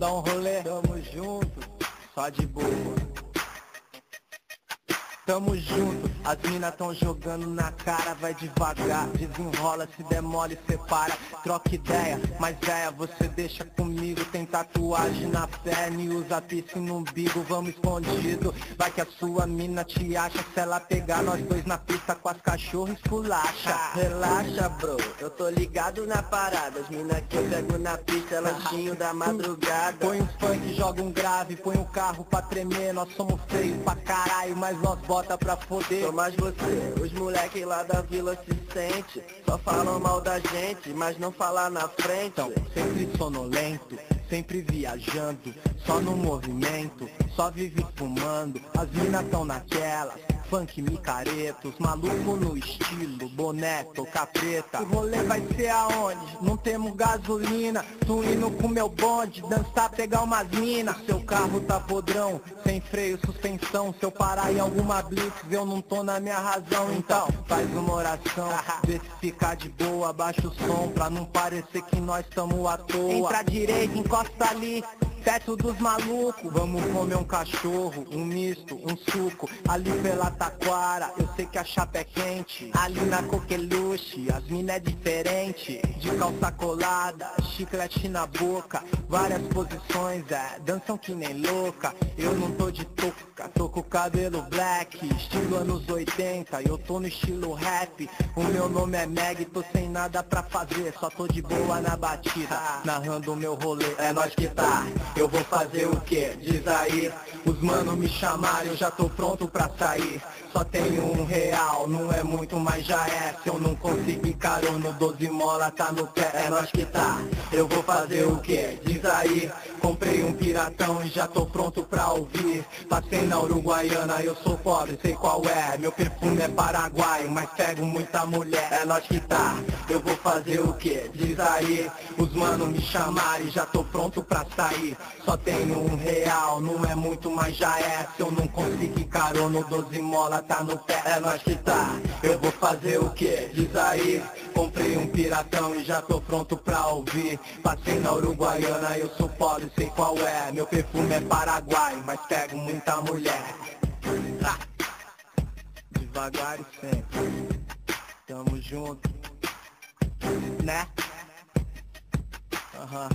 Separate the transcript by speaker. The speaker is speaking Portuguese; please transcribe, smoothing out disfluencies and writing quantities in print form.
Speaker 1: dar um rolê. Tamo junto, só de boa. Tamo junto, as mina tão jogando na cara, vai devagar, desenrola, se demole, separa, troca ideia, mas véia, você deixa comigo, tem tatuagem na perna e usa piercing no umbigo, vamos escondido, vai que a sua mina te acha, se ela pegar nós dois na pista com as cachorras esculacha.
Speaker 2: Relaxa, bro, eu tô ligado na parada, as mina que eu pego na pista, lanchinho da madrugada.
Speaker 1: Põe um funk, joga um grave, põe um carro pra tremer, nós somos feios pra caralho, mas nós bota pra foder.
Speaker 2: Sou mais você, os moleques lá da vila se sente, só falam mal da gente, mas não falar na frente.
Speaker 1: Então, sempre sonolento, sempre viajando, só no movimento, só vive fumando, as minas tão naquelas, funk micaretos, maluco no estilo, boné, toca preta. O rolê vai ser aonde? Não temos gasolina, tu indo com meu bonde, dançar, pegar umas minas. Seu carro tá podrão, sem freio, suspensão, se eu parar em alguma blitz, eu não tô na minha razão. Então, faz uma oração, vê se fica de boa, baixa o som, pra não parecer que nós tamo à toa. Entra à direita, encosta ali, perto dos malucos. Vamos comer um cachorro, um misto, um suco, ali pela Taquara, eu sei que a chapa é quente. Ali na Coqueluche, as mina é diferente, de calça colada, chiclete na boca, várias posições, dançam que nem louca. Eu não tô de touca, tô com o cabelo black, estilo anos 80, eu tô no estilo rap. O meu nome é Meg, tô sem nada pra fazer, só tô de boa na batida, narrando o meu rolê, é nós que tá. Eu vou fazer o que? Diz aí. Os mano me chamaram, eu já tô pronto pra sair. Só tenho R$1, não é muito, mas já é. Se eu não conseguir carona, 12 mola tá no pé, é nós que tá. Eu vou fazer o que? Diz aí. Comprei um piratão e já tô pronto pra ouvir. Passei na Uruguaiana, eu sou pobre, sei qual é. Meu perfume é paraguaio, mas pego muita mulher, é nós que tá. Eu vou fazer o que? Diz aí. Os mano me chamaram e já tô pronto pra sair. Só tenho R$1, não é muito, mas já é. Se eu não conseguir carona, 12 mola tá no pé, é nós que tá. Eu vou fazer o que? Diz aí. Comprei um piratão e já tô pronto pra ouvir. Passei na Uruguaiana, eu sou pobre, sei qual é. Meu perfume é paraguaio, mas pego muita mulher. Devagar e sempre, tamo junto, né? Aham.